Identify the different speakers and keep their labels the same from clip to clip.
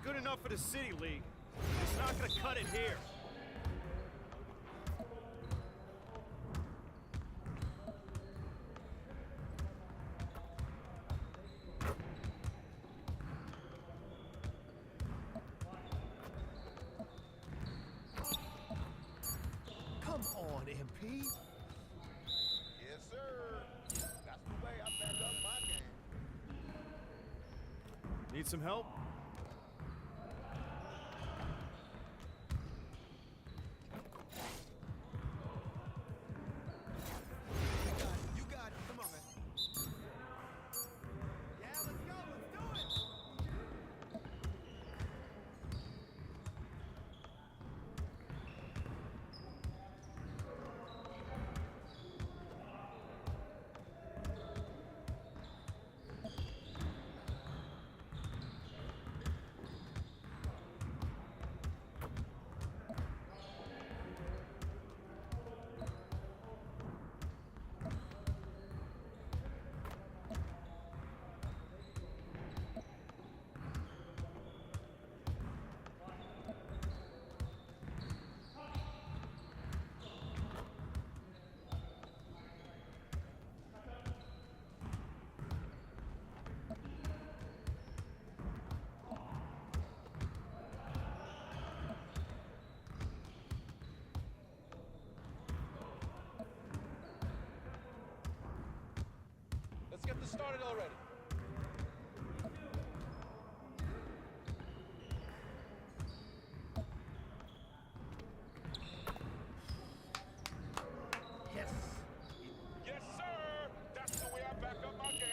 Speaker 1: good enough for the City League. It's not gonna cut it here.
Speaker 2: Come on, MP.
Speaker 3: Yes, sir. That's the way I back up my game.
Speaker 1: Need some help?
Speaker 2: You got it. Come on, man. Yeah, let's go. Let's do it.
Speaker 3: Let's get this started already.
Speaker 2: Yes.
Speaker 3: Yes, sir. That's the way I back up my game.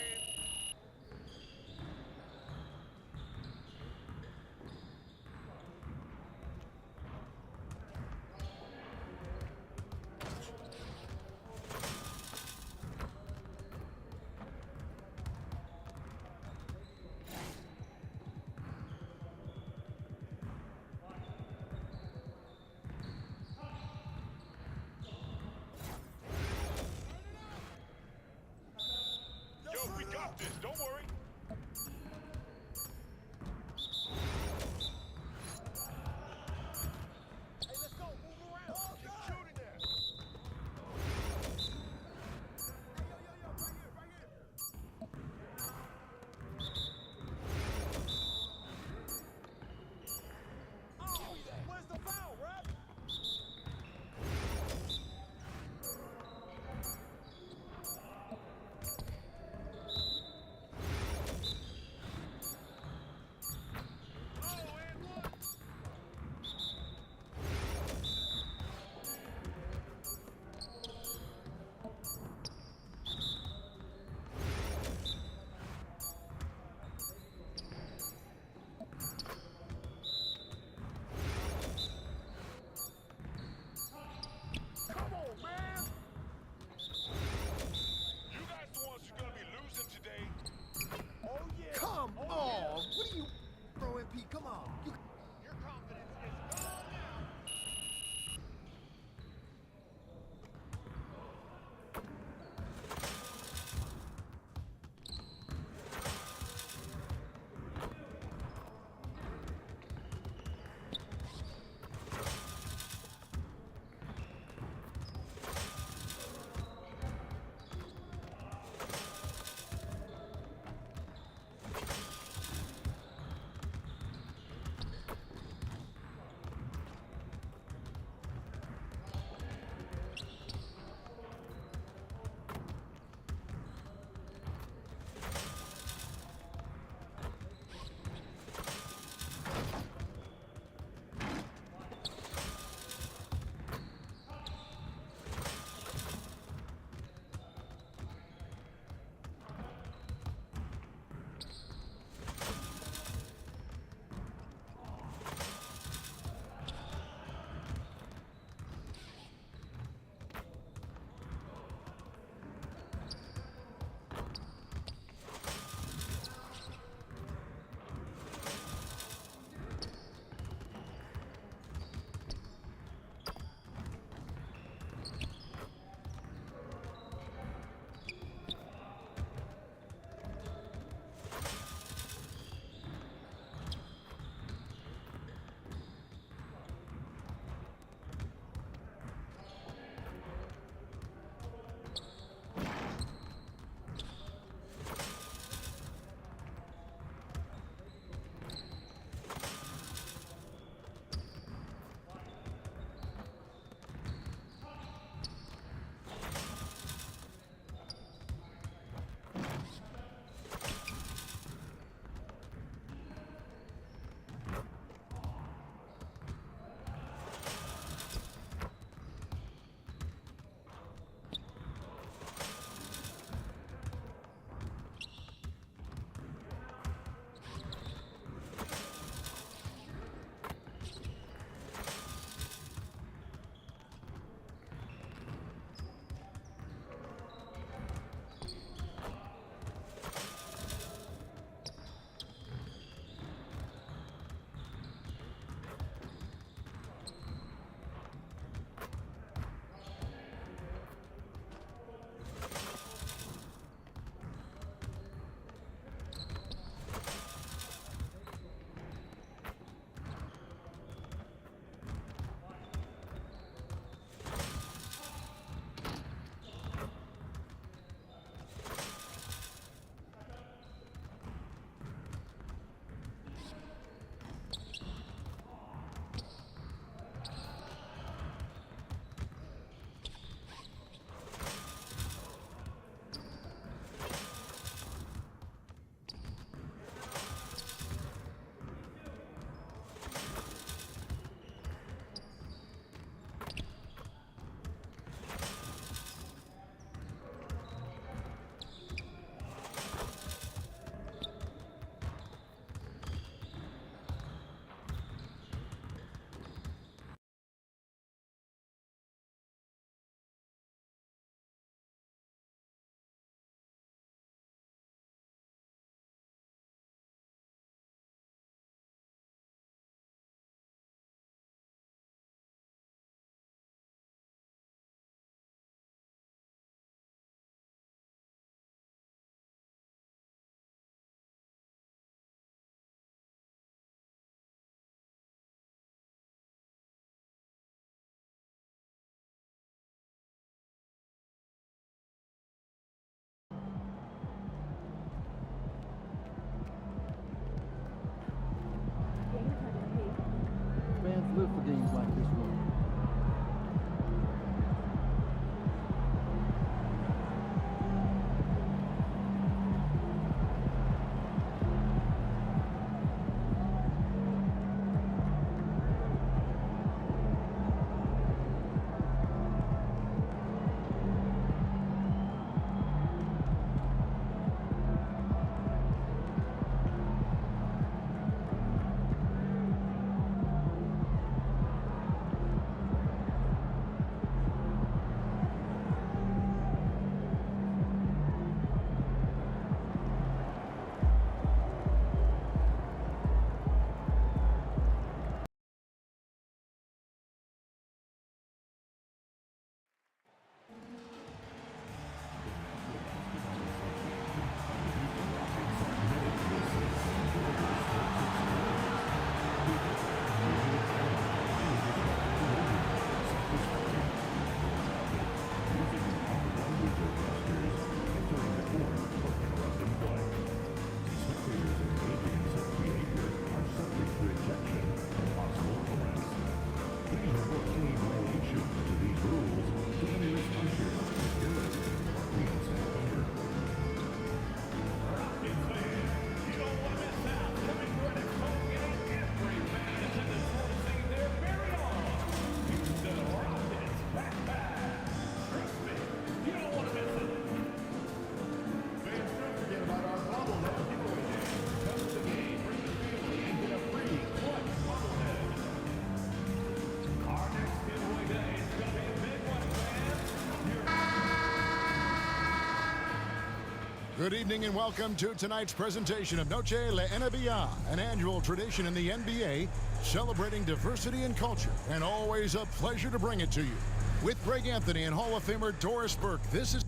Speaker 4: Good evening and welcome to tonight's presentation of Noche La NBA, an annual tradition in the NBA celebrating diversity and culture, and always a pleasure to bring it to you. With Greg Anthony and Hall of Famer Doris Burke, this is...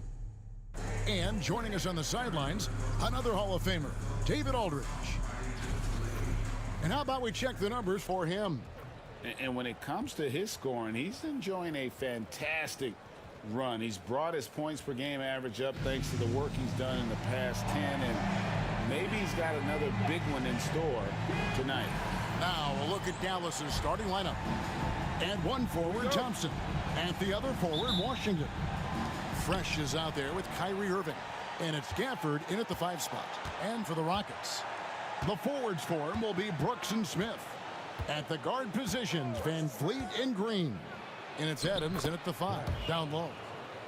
Speaker 4: And joining us on the sidelines, another Hall of Famer, David Aldridge. And how about we check the numbers for him?
Speaker 5: And when it comes to his scoring, he's enjoying a fantastic run. He's brought his points per game average up thanks to the work he's done in the past 10, and maybe he's got another big one in store tonight.
Speaker 4: Now a look at Dallas's starting lineup. And one forward, Thompson. And the other forward, Washington. Fresh is out there with Kyrie Irving. And it's Gafford in at the 5 spot. And for the Rockets, the forwards for him will be Brooks and Smith. At the guard positions, Van Vliet and Green. And it's Adams in at the 5, down low.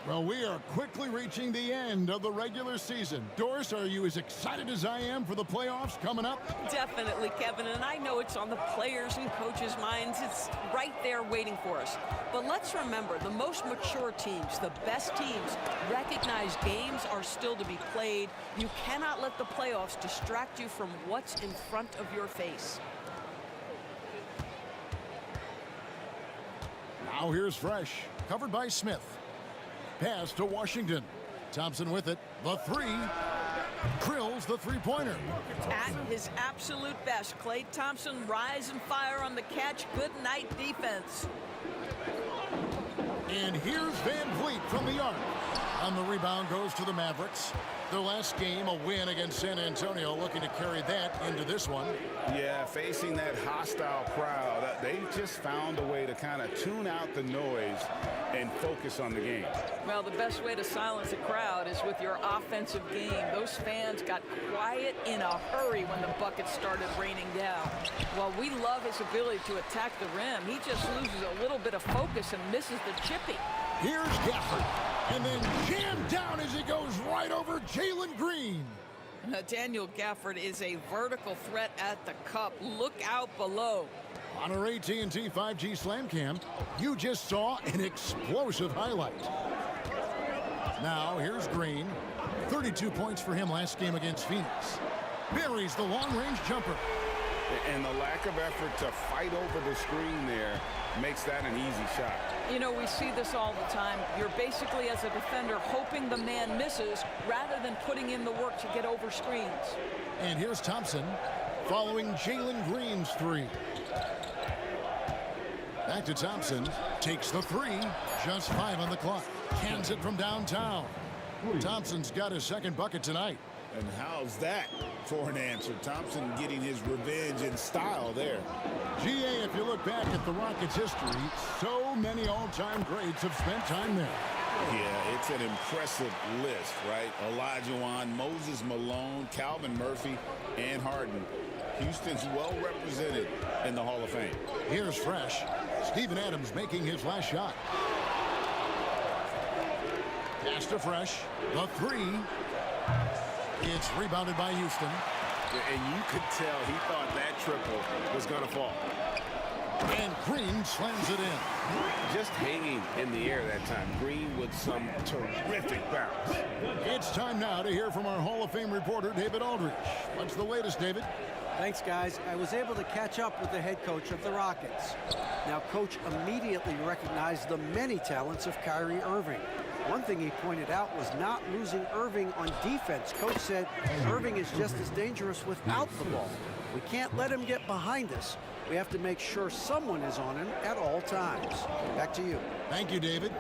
Speaker 4: Well, we are quickly reaching the end of the regular season. Doris, are you as excited as I am for the playoffs coming up?
Speaker 6: Definitely, Kevin, and I know it's on the players' and coaches' minds. It's right there waiting for us. But let's remember, the most mature teams, the best teams, recognize games are still to be played. You cannot let the playoffs distract you from what's in front of your face.
Speaker 4: Now here's Fresh, covered by Smith. Pass to Washington. Thompson with it. The 3. Drills the three-pointer.
Speaker 6: At his absolute best, Klay Thompson rise and fire on the catch. Good night defense.
Speaker 4: And here's Van Vliet from the arc. On the rebound goes to the Mavericks. Their last game, a win against San Antonio, looking to carry that into this one.
Speaker 5: Yeah, facing that hostile crowd, they just found a way to kind of tune out the noise and focus on the game.
Speaker 6: Well, the best way to silence a crowd is with your offensive game. Those fans got quiet in a hurry when the buckets started raining down. While we love his ability to attack the rim, he just loses a little bit of focus and misses the chippy.
Speaker 4: Here's Gafford, and then jammed down as he goes right over Jalen Green.
Speaker 6: Daniel Gafford is a vertical threat at the cup. Look out below.
Speaker 4: On our AT&T 5G Slam Cam, you just saw an explosive highlight. Now here's Green. 32 points for him last game against Phoenix. Buries the long-range jumper.
Speaker 5: And the lack of effort to fight over the screen there makes that an easy shot.
Speaker 6: You know, we see this all the time. You're basically, as a defender, hoping the man misses rather than putting in the work to get over screens.
Speaker 4: And here's Thompson following Jalen Green's 3. Back to Thompson. Takes the 3. Just 5 on the clock. Cans it from downtown. Thompson's got his second bucket tonight.
Speaker 5: And how's that for an answer? Thompson getting his revenge in style there.
Speaker 4: GA, if you look back at the Rockets' history, so many all-time greats have spent time there.
Speaker 5: Yeah, it's an impressive list, right? Olajuwon, Moses Malone, Calvin Murphy, and Harden. Houston's well represented in the Hall of Fame.
Speaker 4: Here's Fresh. Steven Adams making his last shot. Pass to Fresh. The three. It's rebounded by Houston.
Speaker 5: And you could tell he thought that triple was going to fall.
Speaker 4: And Green slams it in.
Speaker 7: Just hanging in the air that time. Green with some terrific bounce.
Speaker 4: It's time now to hear from our Hall of Fame reporter, David Aldridge. What's the latest, David?
Speaker 8: Thanks, guys. I was able to catch up with the head coach of the Rockets. Now, Coach immediately recognized the many talents of Kyrie Irving. One thing he pointed out was not losing Irving on defense. Coach said Irving is just as dangerous without the ball. We can't let him get behind us. We have to make sure someone is on him at all times. Back to you.
Speaker 4: Thank you, David.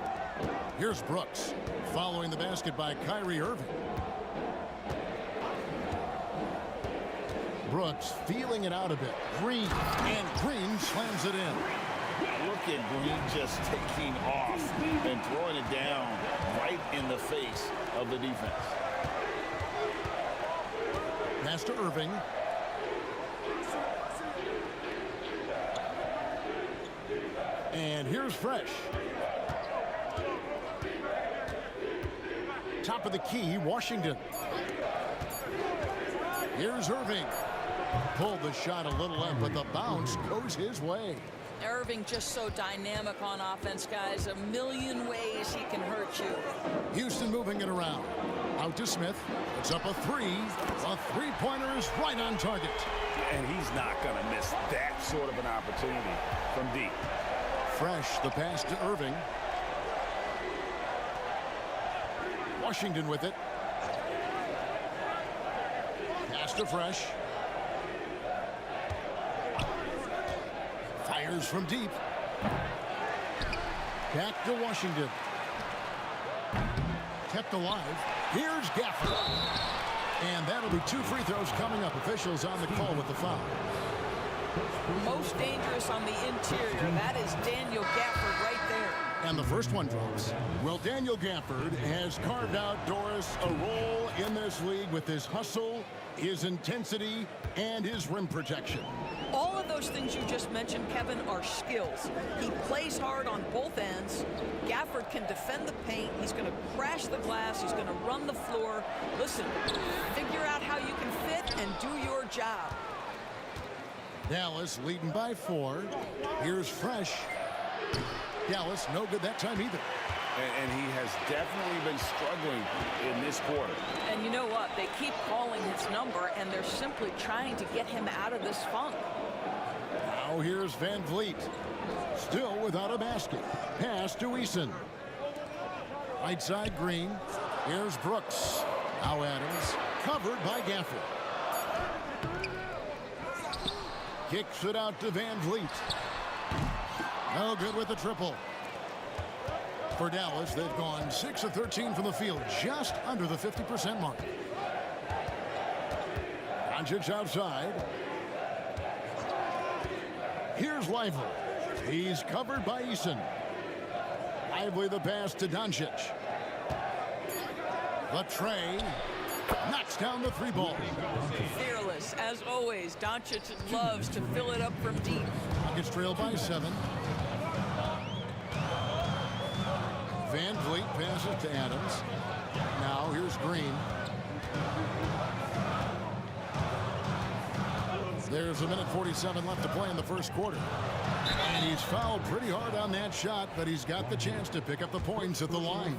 Speaker 4: Here's Brooks, following the basket by Kyrie Irving. Brooks feeling it out a bit. Green, and Green slams it in.
Speaker 5: Look at Green just taking off and throwing it down right in the face of the defense.
Speaker 4: Pass to Irving. And here's Fresh. Top of the key, Washington. Here's Irving. Pulled the shot a little left, but the bounce goes his way.
Speaker 6: Irving just so dynamic on offense, guys. A million ways he can hurt you.
Speaker 4: Houston moving it around. Out to Smith. It's up a three. A three-pointer is right on target.
Speaker 5: And he's not going to miss that sort of an opportunity from deep.
Speaker 4: Fresh, the pass to Irving. Washington with it. Pass to Fresh. Fires from deep. Back to Washington. Kept alive. Here's Gafford. And that'll be 2 free throws coming up. Officials on the call with the foul.
Speaker 6: Most dangerous on the interior. That is Daniel Gafford right there.
Speaker 4: And the first one drops. Well, Daniel Gafford has carved out, Doris, a role in this league with his hustle, his intensity, and his rim protection.
Speaker 6: All of those things you just mentioned, Kevin, are skills. He plays hard on both ends. Gafford can defend the paint. He's going to crash the glass. He's going to run the floor. Listen, figure out how you can fit and do your job.
Speaker 4: Dallas leading by 4. Here's Fresh. Dallas no good that time either.
Speaker 5: And he has definitely been struggling in this quarter.
Speaker 6: And you know what? They keep calling his number, and they're simply trying to get him out of this funk.
Speaker 4: Now here's Van Vliet. Still without a basket. Pass to Eason. Right side Green. Here's Brooks. Now Adams. Covered by Gafford. Kicks it out to Van Vliet. No good with the triple. For Dallas, they've gone 6 of 13 from the field, just under the 50% mark. Doncic outside. Here's Lively. He's covered by Eason. Lively the pass to Doncic. The tray. Knocks down the 3-ball.
Speaker 6: Fearless, as always. Doncic loves to fill it up from deep.
Speaker 4: Rockets trail by 7. Van Vliet passes to Adams. Now here's Green. There's 1:47 left to play in the first quarter. And he's fouled pretty hard on that shot, but he's got the chance to pick up the points at the line.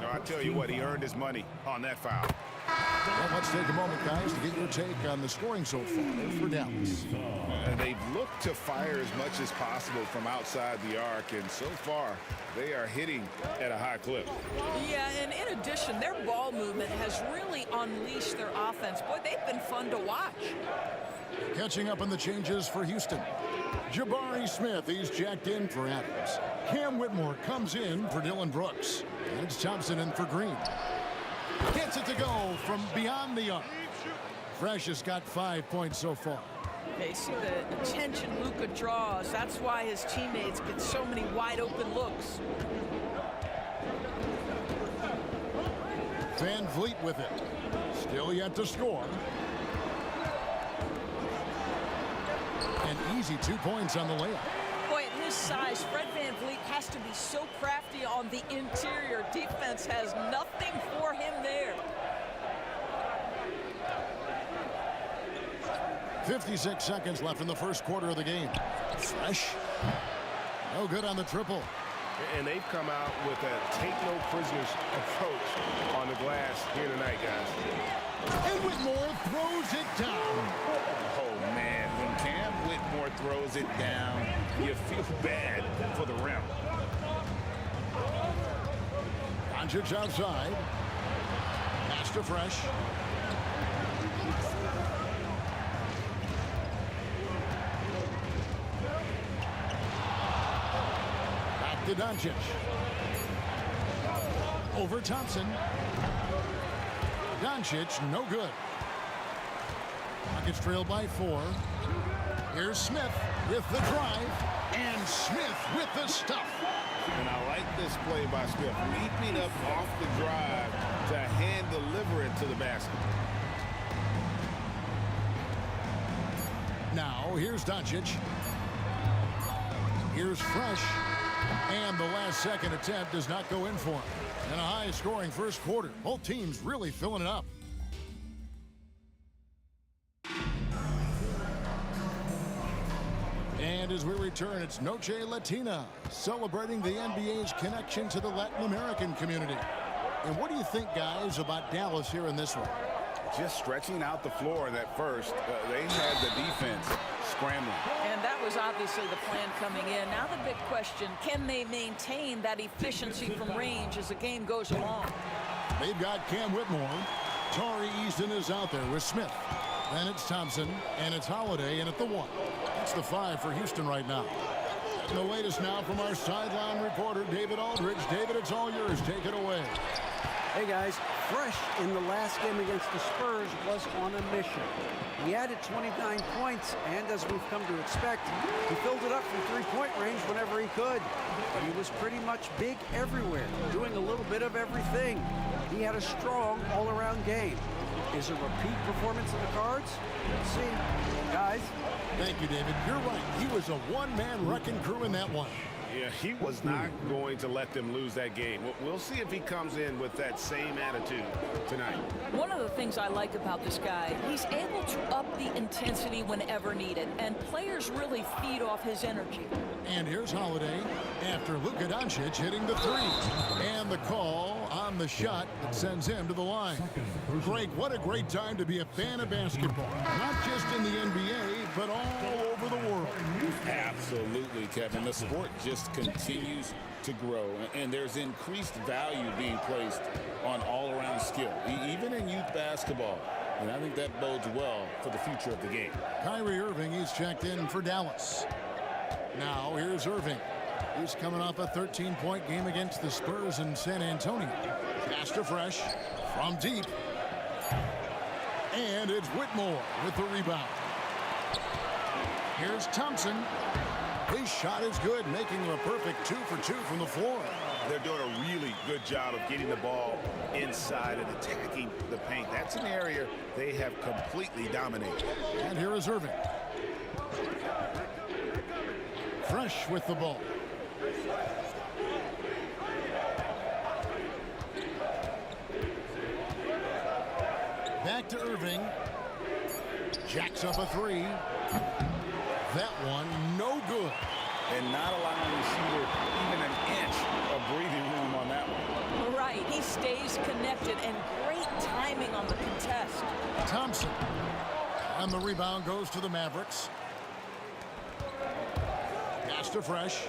Speaker 5: No, I tell you what, he earned his money on that foul.
Speaker 4: Well, let's take a moment, guys, to get your take on the scoring so far for Dallas.
Speaker 5: And they've looked to fire as much as possible from outside the arc, and so far, they are hitting at a high clip.
Speaker 6: Yeah, and in addition, their ball movement has really unleashed their offense. Boy, they've been fun to watch.
Speaker 4: Catching up on the changes for Houston. Jabari Smith, he's jacked in for Adams. Cam Whitmore comes in for Dylan Brooks. And it's Thompson in for Green. Gets it to go from beyond the arc. Fresh has got 5 points so far.
Speaker 6: Okay, see the attention Luka draws. That's why his teammates get so many wide open looks.
Speaker 4: Van Vliet with it. Still yet to score. An easy 2 points on the layup.
Speaker 6: Boy, at his size, Fred Van Vliet has to be so crafty on the interior. Defense has nothing for him there.
Speaker 4: 56 seconds left in the first quarter of the game. Fresh. No good on the triple.
Speaker 7: And they've come out with a take-no-prisoners approach on the glass here tonight, guys.
Speaker 4: And Whitmore throws it down.
Speaker 5: Oh, man, when Cam Whitmore throws it down, you feel bad for the rim.
Speaker 4: Doncic outside. Pass to Fresh. Back to Doncic. Over Thompson. Doncic, no good. Rockets trailed by 4. Here's Smith with the drive. And Smith with the stuff.
Speaker 5: And I like this play by Smith, leaping up off the drive to hand deliver it to the basket.
Speaker 4: Now, here's Doncic. Here's Fresh. And the last second attempt does not go in for him. In a high-scoring first quarter. Both teams really filling it up. And as we return, it's Noche Latina, celebrating the NBA's connection to the Latin American community. And what do you think, guys, about Dallas here in this one?
Speaker 5: Just stretching out the floor in that first. They had the defense scrambling.
Speaker 6: And that was obviously the plan coming in. Now the big question, can they maintain that efficiency from range as the game goes along?
Speaker 4: They've got Cam Whitmore. Tari Easton is out there with Smith. Then it's Thompson, and it's Holiday in at the 1. It's the 5 for Houston right now. And the latest now from our sideline reporter, David Aldridge. David, it's all yours. Take it away.
Speaker 8: Hey guys, Fresh in the last game against the Spurs was on a mission. He added 29 points, and as we've come to expect, he filled it up from three-point range whenever he could. But he was pretty much big everywhere, doing a little bit of everything. He had a strong all-around game. Is a repeat performance in the cards? Let's see. Guys.
Speaker 4: Thank you, David. You're right. He was a one-man wrecking crew in that one.
Speaker 7: Yeah, he was not going to let them lose that game. We'll see if he comes in with that same attitude tonight.
Speaker 6: One of the things I like about this guy, he's able to up the intensity whenever needed, and players really feed off his energy.
Speaker 4: And here's Holiday after Luka Doncic hitting the 3. And the call on the shot that sends him to the line. Greg, what a great time to be a fan of basketball. Not just in the NBA, but all over the world.
Speaker 5: Absolutely, Kevin. The sport just continues to grow, and there's increased value being placed on all-around skill, even in youth basketball. And I think that bodes well for the future of the game.
Speaker 4: Kyrie Irving, he's checked in for Dallas. Now, here's Irving. He's coming off a 13-point game against the Spurs in San Antonio. Pass to Fresh from deep. And it's Whitmore with the rebound. Here's Thompson. His shot is good, making him a perfect 2 for 2 from the floor.
Speaker 7: They're doing a really good job of getting the ball inside and attacking the paint. That's an area they have completely dominated.
Speaker 4: And here is Irving. Fresh with the ball. Back to Irving. Jacks up a 3. That one, no good.
Speaker 5: And not allowing the shooter even an inch of breathing room on that one.
Speaker 6: Right, he stays connected, and great timing on the contest.
Speaker 4: Thompson. And the rebound goes to the Mavericks. Pass to Fresh.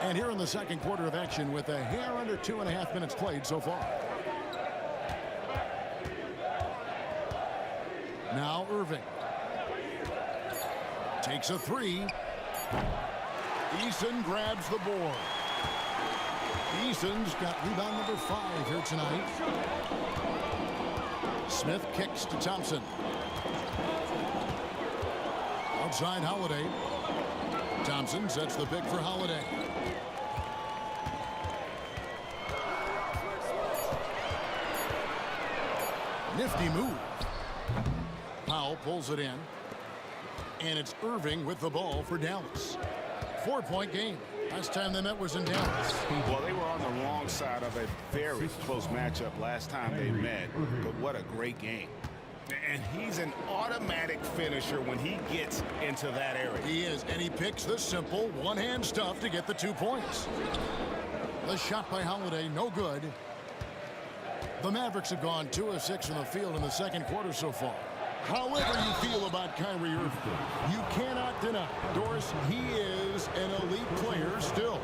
Speaker 4: And here in the second quarter of action with a hair under 2.5 minutes played so far. Now Irving. Takes a 3. Eason grabs the board. Eason's got rebound number 5 here tonight. Smith kicks to Thompson. Outside Holiday. Thompson sets the pick for Holiday. Nifty move. Powell pulls it in. And it's Irving with the ball for Dallas. 4-point game. Last time they met was in Dallas.
Speaker 7: Well, they were on the wrong side of a very close matchup last time they met. But what a great game. And he's an automatic finisher when he gets into that area.
Speaker 4: He is, and he picks the simple one-hand stuff to get the 2 points. The shot by Holiday, no good. The Mavericks have gone 2 of 6 from the field in the second quarter so far. However you feel about Kyrie Irving, you cannot deny, Doris, he is an elite player still.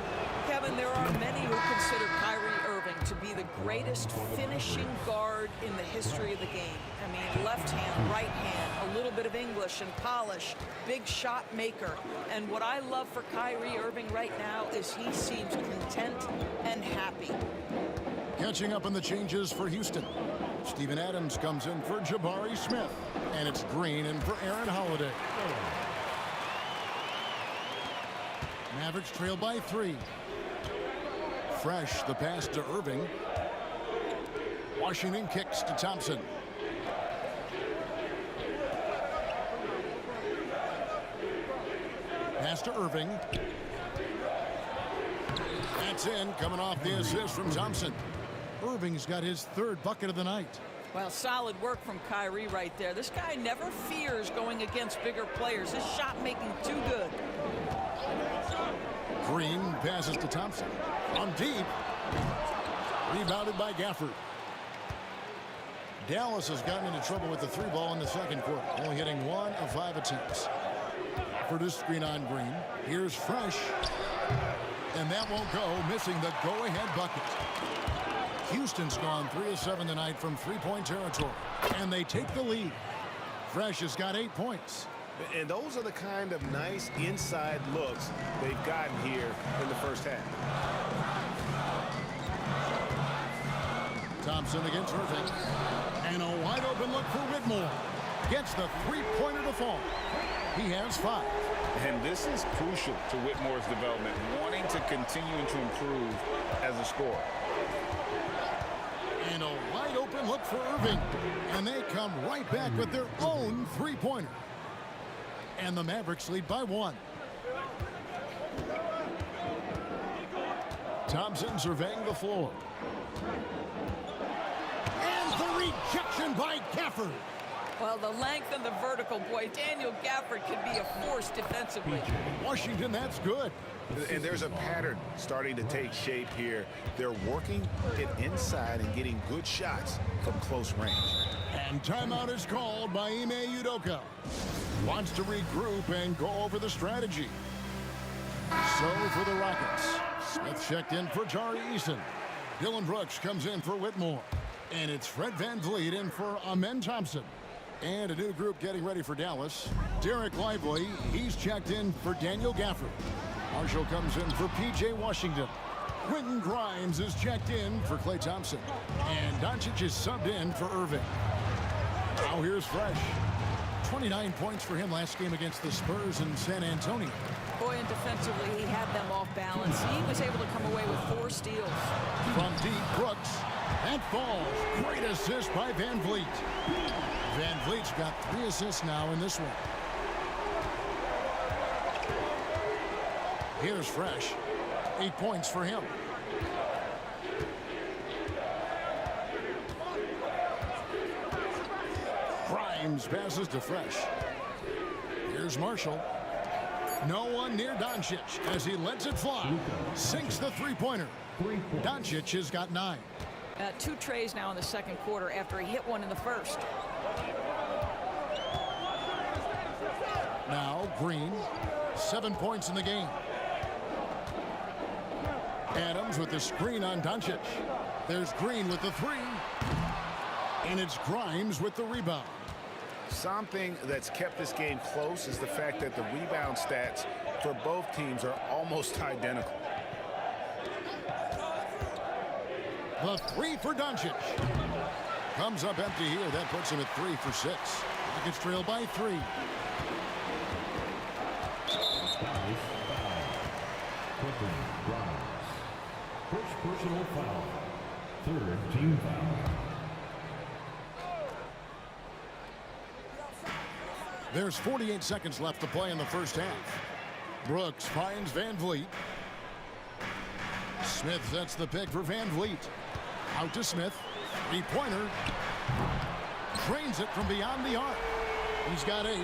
Speaker 6: Kevin, there are many who consider Kyrie Irving to be the greatest finishing guard in the history of the game. I mean, left hand, right hand, a little bit of English and polish, big shot maker. And what I love for Kyrie Irving right now is he seems content and happy.
Speaker 4: Catching up on the changes for Houston. Steven Adams comes in for Jabari Smith. And it's Green in for Aaron Holiday. Mavericks trail by 3. Fresh, the pass to Irving. Washington kicks to Thompson. Pass to Irving. That's in, coming off the assist from Thompson. Irving's got his 3rd bucket of the night.
Speaker 6: Well, solid work from Kyrie right there. This guy never fears going against bigger players. His shot making too good.
Speaker 4: Green passes to Thompson. On deep. Rebounded by Gafford. Dallas has gotten into trouble with the 3 ball in the second quarter, only hitting 1 of 5 attempts. For the screen on Green. Here's Fresh. And that won't go, missing the go-ahead bucket. Houston's gone 3 of 7 tonight from 3-point territory. And they take the lead. Fresh has got 8 points.
Speaker 7: And those are the kind of nice inside looks they've gotten here in the first half.
Speaker 4: Thompson against Irving. And a wide open look for Whitmore. Gets the 3-pointer to fall. He has 5.
Speaker 5: And this is crucial to Whitmore's development, wanting to continue to improve as a scorer.
Speaker 4: And a wide open look for Irving. And they come right back with their own 3-pointer. And the Mavericks lead by 1. Thompson surveying the floor. And the rejection by Gafford.
Speaker 6: Well, the length and the vertical, boy, Daniel Gafford can be a force defensively.
Speaker 4: Washington, that's good.
Speaker 7: And there's a pattern starting to take shape here. They're working it inside and getting good shots from close range.
Speaker 4: And timeout is called by Ime Udoka. Wants to regroup and go over the strategy. So for the Rockets, Smith checked in for Jari Eason. Dylan Brooks comes in for Whitmore. And it's Fred VanVleet in for Amen Thompson. And a new group getting ready for Dallas. Derek Lively, he's checked in for Daniel Gafford. Marshall comes in for P.J. Washington. Quentin Grimes is checked in for Klay Thompson. And Doncic is subbed in for Irving. Now here's Fresh. 29 points for him last game against the Spurs in San Antonio.
Speaker 6: Boy, and defensively, he had them off balance. He was able to come away with 4 steals.
Speaker 4: From deep, Brooks. That falls. Great assist by VanVleet. VanVleet's got 3 assists now in this one. Here's Fresh. 8 points for him. Grimes passes to Fresh. Here's Marshall. No one near Doncic as he lets it fly. Sinks the 3-pointer. Doncic has got 9.
Speaker 6: 2 trays now in the second quarter after he hit one in the first.
Speaker 4: Now Green. 7 points in the game. Adams with the screen on Doncic. There's Green with the 3. And it's Grimes with the rebound.
Speaker 7: Something that's kept this game close is the fact that the rebound stats for both teams are almost identical.
Speaker 4: The three for Doncic. Comes up empty here. That puts him at 3 for 6. Rockets trail by 3.
Speaker 9: Quentin Grimes. First personal foul. Third team foul.
Speaker 4: There's 48 seconds left to play in the first half. Brooks finds Van Vliet. Smith sets the pick for Van Vliet. Out to Smith. Three-pointer. Drains it from beyond the arc. He's got 8.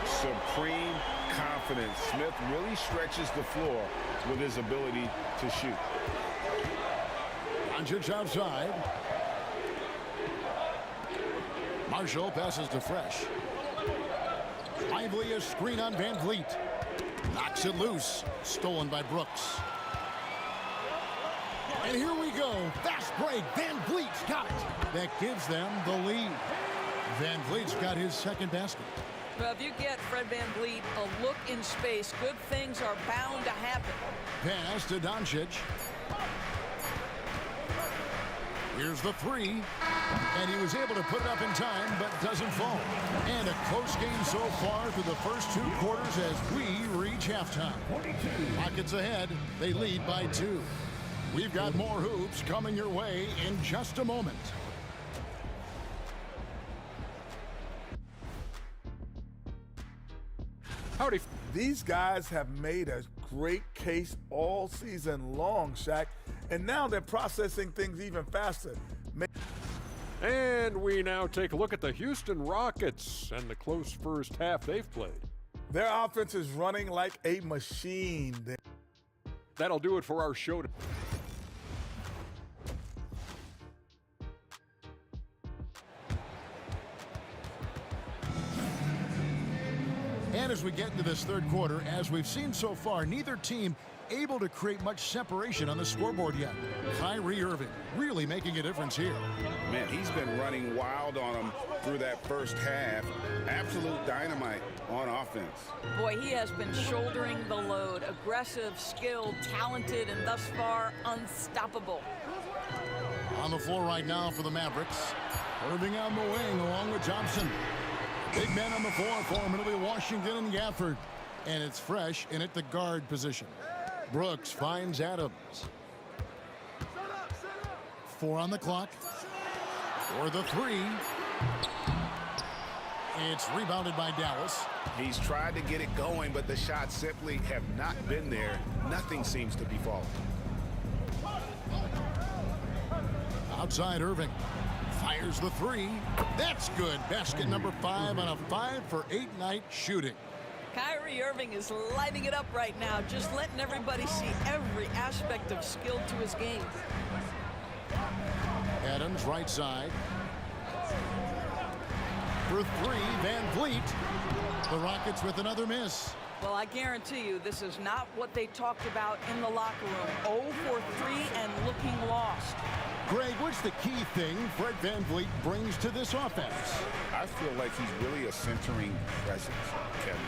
Speaker 7: Supreme confidence. Smith really stretches the floor with his ability to shoot.
Speaker 4: Doncic outside. Marshall passes to Fresh. Lively a screen on Van Vliet. Knocks it loose. Stolen by Brooks. And here we go. Fast break. Van Vliet's got it. That gives them the lead. Van Vliet's got his second basket.
Speaker 6: Well, if you get Fred Van Vliet a look in space, good things are bound to happen.
Speaker 4: Pass to Doncic. Here's the 3. And he was able to put it up in time, but doesn't fall. And a close game so far through the first 2 quarters as we reach halftime. Rockets ahead. They lead by 2. We've got more hoops coming your way in just a moment.
Speaker 10: Howdy. These guys have made a great case all season long, Shaq, and now they're processing things even faster.
Speaker 11: And we now take a look at the Houston Rockets and the close first half they've played.
Speaker 10: Their offense is running like a machine.
Speaker 11: That'll do it for our show.
Speaker 4: And as we get into this third quarter, as we've seen so far, neither team able to create much separation on the scoreboard yet. Kyrie Irving really making a difference here.
Speaker 7: Man, he's been running wild on them through that first half. Absolute dynamite on offense.
Speaker 6: Boy, he has been shouldering the load. Aggressive, skilled, talented, and thus far unstoppable.
Speaker 4: On the floor right now for the Mavericks. Irving on the wing along with Thompson. Big men on the floor for him. It'll be Washington and Gafford. And it's Fresh in at the guard position. Brooks finds Adams. 4 on the clock. For the 3. It's rebounded by Dallas.
Speaker 7: He's tried to get it going, but the shots simply have not been there. Nothing seems to be falling.
Speaker 4: Outside Irving. Fires the 3. That's good. Basket number 5 on a 5 for 8 night shooting.
Speaker 6: Kyrie Irving is lighting it up right now, just letting everybody see every aspect of skill to his game.
Speaker 4: Adams right side. For 3, Van Vliet. The Rockets with another miss.
Speaker 6: Well, I guarantee you this is not what they talked about in the locker room. 0 for 3 and looking lost.
Speaker 4: Greg, what's the key thing Fred Van Vliet brings to this offense?
Speaker 7: I feel like he's really a centering presence, Kevin.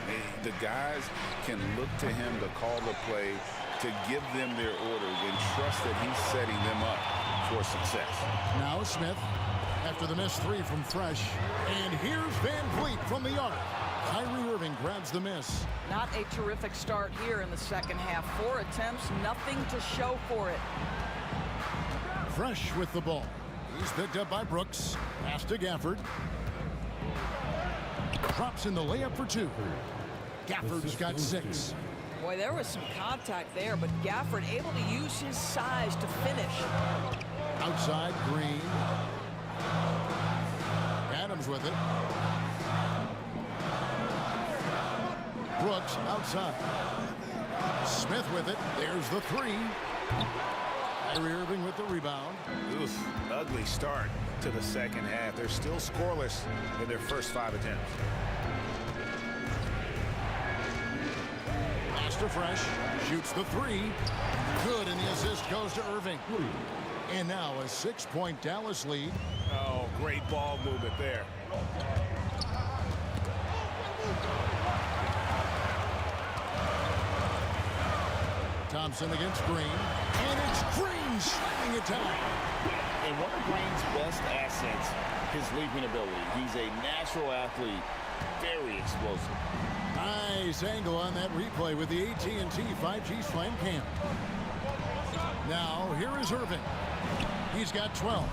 Speaker 7: The guys can look to him to call the play, to give them their orders, and trust that he's setting them up for success.
Speaker 4: Now Smith, after the missed 3 from Fresh. And here's Van Vliet from the arc. Kyrie Irving grabs the miss.
Speaker 6: Not a terrific start here in the second half. 4 attempts, nothing to show for it.
Speaker 4: Fresh with the ball. He's picked up by Brooks. Pass to Gafford. Drops in the layup for 2. Gafford's got 6.
Speaker 6: Boy, there was some contact there, but Gafford able to use his size to finish.
Speaker 4: Outside Green. Adams with it. Brooks outside. Smith with it. There's the 3. Kyrie Irving with the rebound.
Speaker 7: Oof, ugly start to the second half. They're still scoreless in their first 5 attempts.
Speaker 4: Pass to Fresh. Shoots the 3. Good, and the assist goes to Irving. And now a 6-point Dallas lead.
Speaker 7: Oh, great ball movement there.
Speaker 4: Thompson against Green. And it's Green slamming it down.
Speaker 5: And one of Green's best assets, his leaping ability. He's a natural athlete, very explosive.
Speaker 4: Nice angle on that replay with the AT&T 5G Slam Cam. Now, here is Irving. He's got 12,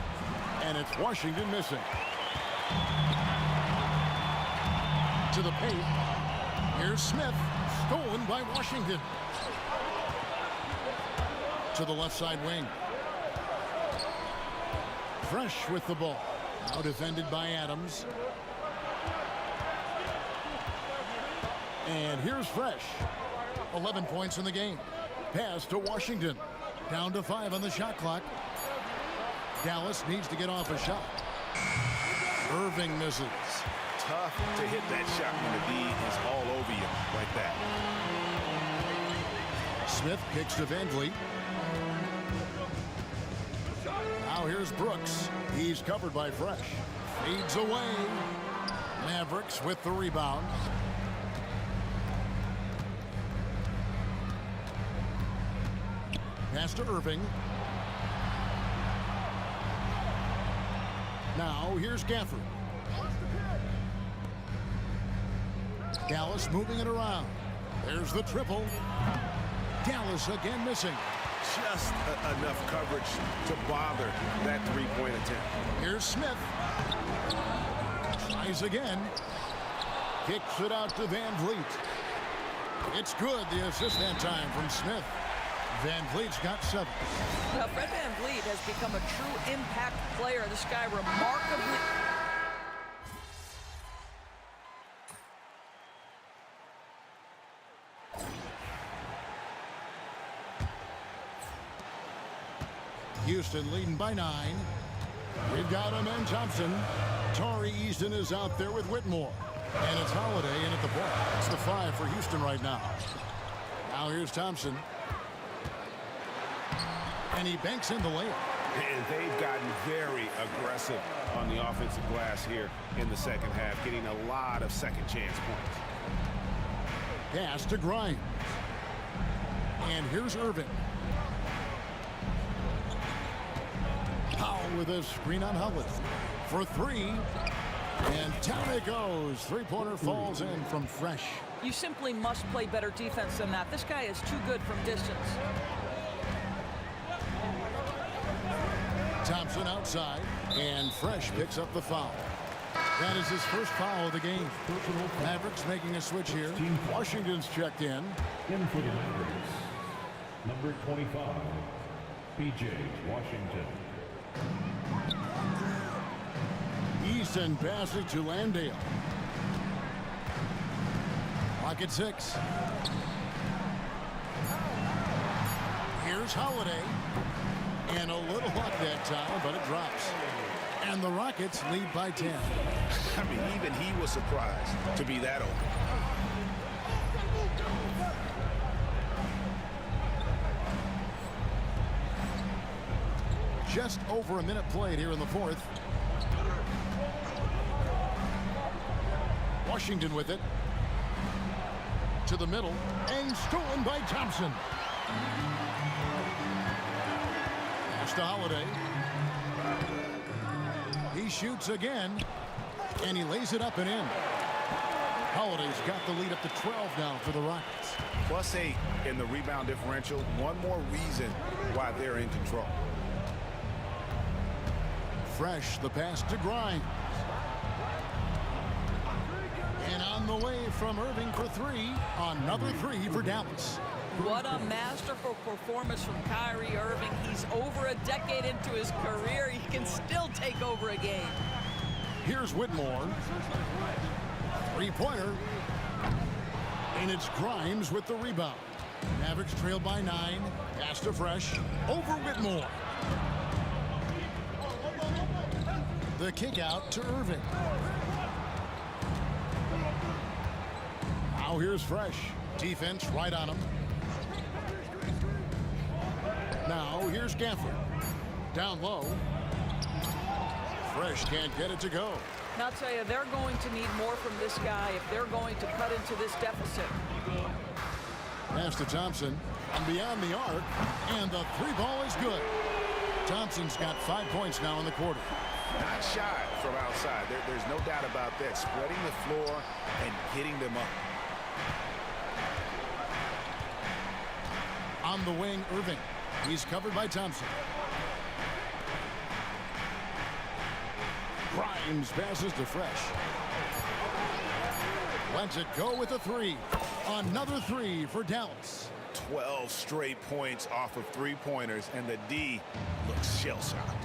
Speaker 4: and it's Washington missing. To the paint. Here's Smith, stolen by Washington. To the left side wing. Fresh with the ball. Now defended by Adams. And here's Fresh. 11 points in the game. Pass to Washington. Down to 5 on the shot clock. Dallas needs to get off a shot. Irving misses.
Speaker 7: Tough to hit that shot when the D is all over you like that.
Speaker 4: Smith kicks to Van Vliet. Now here's Brooks. He's covered by Fresh. Fades away. Mavericks with the rebound. Pass to Irving. Now here's Gafford. Dallas moving it around. There's the triple. Dallas again missing.
Speaker 7: Just enough coverage to bother that three-point attempt.
Speaker 4: Here's Smith. Tries again. Kicks it out to Van Vliet. It's good. The assist that time from Smith. Van Vliet's got 7.
Speaker 6: Now, Fred Van Vliet has become a true impact player. This guy remarkably...
Speaker 4: Houston leading by 9. We've got Amen Thompson. Tari Easton is out there with Whitmore. And it's Holiday in at the point. It's the 5 for Houston right now. Now here's Thompson. And he banks in the layup.
Speaker 7: And they've gotten very aggressive on the offensive glass here in the second half, getting a lot of second chance points.
Speaker 4: Pass to Grimes. And here's Irving. Powell with a screen on Howard for 3. And down it goes. Three-pointer falls in from Fresh.
Speaker 6: You simply must play better defense than that. This guy is too good from distance.
Speaker 4: Thompson outside, and Fresh picks up the foul. That is his first foul of the game. Mavericks making a switch here. Washington's checked in.
Speaker 9: In for the Mavericks, number 25, P.J. Washington.
Speaker 4: Easton passes to Landale. Clock at 6. Here's Holiday. And a little luck that time, but it drops. And the Rockets lead by 10.
Speaker 7: I mean, even he was surprised to be that open.
Speaker 4: Just over a minute played here in the 4th. Washington with it. To the middle. And stolen by Thompson. To Holiday. He shoots again, and he lays it up and in. Holiday's got the lead up to 12 now for the Rockets.
Speaker 7: +8 in the rebound differential. One more reason why they're in control.
Speaker 4: Fresh, the pass to Grimes. And on the way from Irving for 3. Another 3 for Dallas.
Speaker 6: What a masterful performance from Kyrie Irving. He's over a decade into his career. He can still take over a game.
Speaker 4: Here's Whitmore. Three-pointer. And it's Grimes with the rebound. Mavericks trail by 9. Pass to Fresh. Over Whitmore. The kick out to Irving. Now here's Fresh. Defense right on him. Now here's Gafford. Down low. Fresh can't get it to go.
Speaker 6: Now, I'll tell you, they're going to need more from this guy if they're going to cut into this deficit.
Speaker 4: Pass to Thompson. And beyond the arc. And the 3 ball is good. Thompson's got 5 points now in the quarter.
Speaker 7: Not shy from outside. There's no doubt about that. Spreading the floor and getting them up.
Speaker 4: On the wing, Irving. He's covered by Thompson. Grimes passes to Fresh. Lets it go with a three. Another three for Dallas.
Speaker 7: 12 straight points off of three-pointers, and the D looks shell-shocked.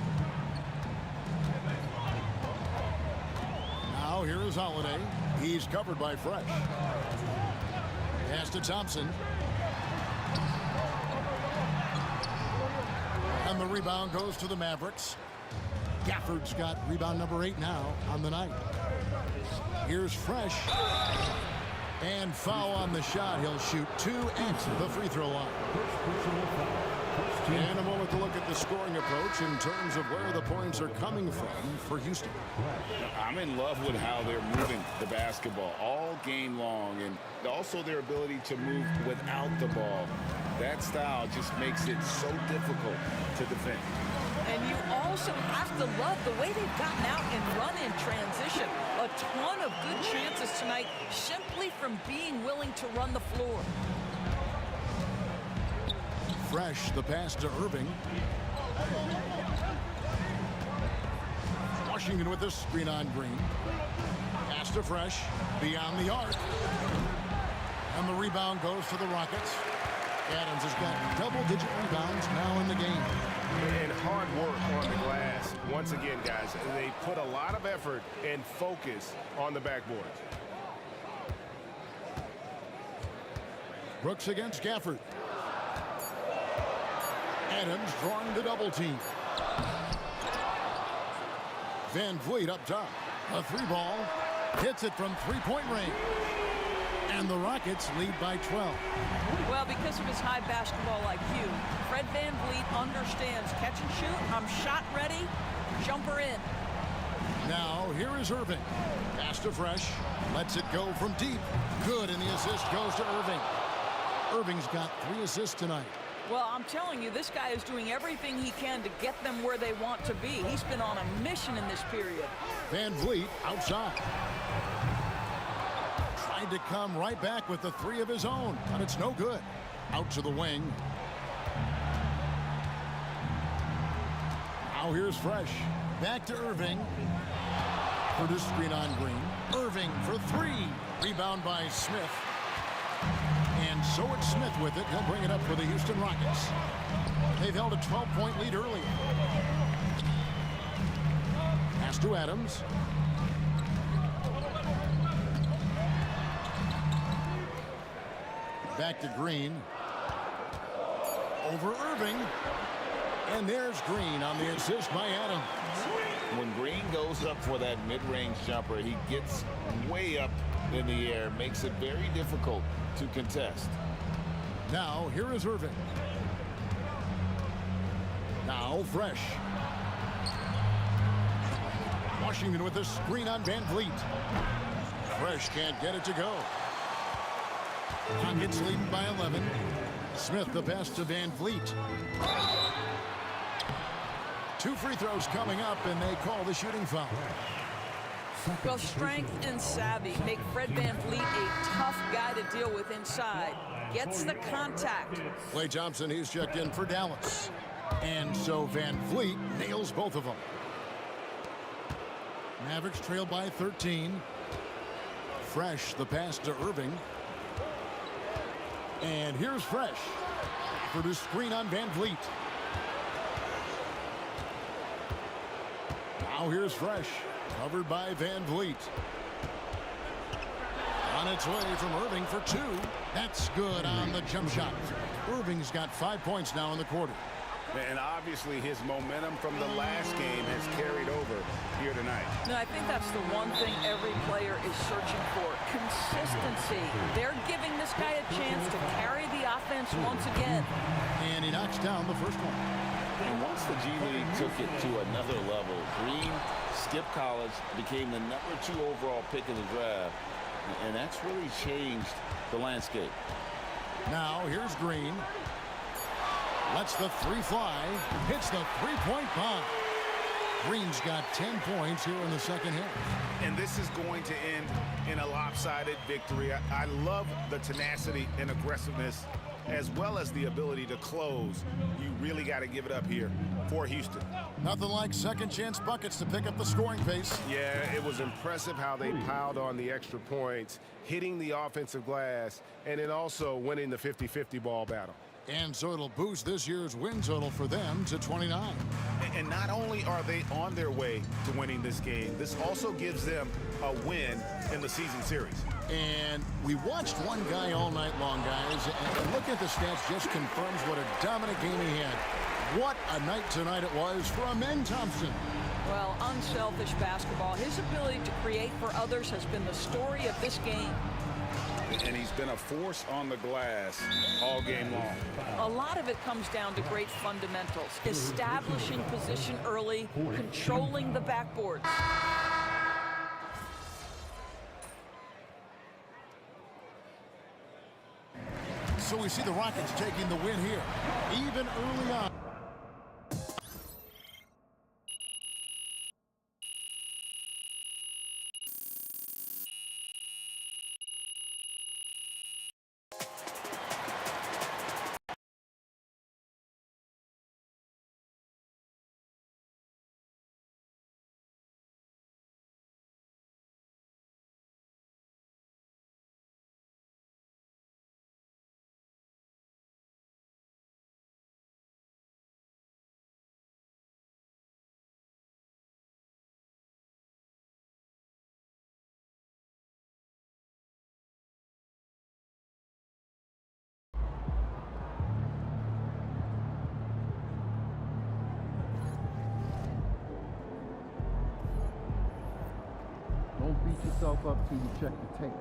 Speaker 4: Now here is Holiday. He's covered by Fresh. Pass to Thompson. And the rebound goes to the Mavericks. Gafford's got rebound number 8 now on the night. Here's Fresh. And foul on the shot. He'll shoot 2 at the free throw line. And a moment to look at the scoring approach in terms of where the points are coming from for Houston.
Speaker 7: I'm in love with how they're moving the basketball all game long, and also their ability to move without the ball. That style just makes it so difficult to defend.
Speaker 6: And you also have to love the way they've gotten out and run in transition. A ton of good chances tonight simply from being willing to run the floor.
Speaker 4: Fresh, the pass to Irving. Washington with the screen on Green. Pass to Fresh, beyond the arc. And the rebound goes to the Rockets. Adams has got double-digit rebounds now in the game.
Speaker 3: And hard work on the glass. Once again, guys, they put a lot of effort and focus on the backboard.
Speaker 4: Brooks against Gafford. Adams drawing the double team. Van Vliet up top. A three ball. Hits it from three-point range. And the Rockets lead by 12.
Speaker 6: Well, because of his high basketball IQ, Fred Van Vliet understands catch and shoot. I'm shot ready. Jumper in.
Speaker 4: Now, here is Irving. Pass to Fresh. Lets it go from deep. Good, and the assist goes to Irving. Irving's got 3 assists tonight.
Speaker 6: Well, I'm telling you, this guy is doing everything he can to get them where they want to be. He's been on a mission in this period.
Speaker 4: Van Vliet outside. Tried to come right back with the 3 of his own, but it's no good. Out to the wing. Now here's Fresh. Back to Irving. For the screen on Green. Irving for 3. Rebound by Smith. And so it's Smith with it. He'll bring it up for the Houston Rockets. They've held a 12-point lead earlier. Pass to Adams. Back to Green. Over Irving. And there's Green on the assist by Adams.
Speaker 7: When Green goes up for that mid-range jumper, he gets way up in the air, makes it very difficult to contest.
Speaker 4: Now, here is Irving. Now, Fresh. Washington with a screen on Van Vliet. Fresh can't get it to go. Rockets leading by 11. Smith the pass to Van Vliet. 2 free throws coming up, and they call the shooting foul.
Speaker 6: Well, strength and savvy make Fred Van Vliet a tough guy to deal with inside. Gets the contact.
Speaker 4: Klay Thompson, he's checked in for Dallas. And so Van Vliet nails both of them. Mavericks trail by 13. Fresh, the pass to Irving. And here's Fresh for the screen on Van Vliet. Now here's Fresh, covered by Van Vliet. On its way from Irving for 2. That's good on the jump shot. Irving's got 5 points now in the quarter.
Speaker 3: And obviously his momentum from the last game has carried over here tonight.
Speaker 6: No, I think that's the one thing every player is searching for. Consistency. They're giving this guy a chance to carry the offense once again.
Speaker 4: And he knocks down the first one.
Speaker 7: And once the G League took it to another level, Green skipped college, became the number 2 overall pick in the draft, and that's really changed the landscape.
Speaker 4: Now here's Green. Lets the three fly. Hits the three-point bomb. Green's got 10 points here in the second half.
Speaker 3: And this is going to end in a lopsided victory. I love the tenacity and aggressiveness as well as the ability to close. You really got to give it up here for Houston.
Speaker 4: Nothing like second chance buckets to pick up the scoring pace.
Speaker 3: Yeah, it was impressive how they piled on the extra points, hitting the offensive glass, and then also winning the 50-50 ball battle.
Speaker 4: And so it'll boost this year's win total for them to 29.
Speaker 3: And not only are they on their way to winning this game, this also gives them a win in the season series.
Speaker 4: And we watched one guy all night long, guys, and looking at the stats just confirms what a dominant game he had. What a night tonight it was for Amen Thompson.
Speaker 6: Well, unselfish basketball. His ability to create for others has been the story of this game.
Speaker 7: And he's been a force on the glass all game long.
Speaker 6: A lot of it comes down to great fundamentals, establishing position early, controlling the backboard.
Speaker 4: So we see the Rockets taking the win here, even early on.
Speaker 12: Don't beat yourself up till you check the tape.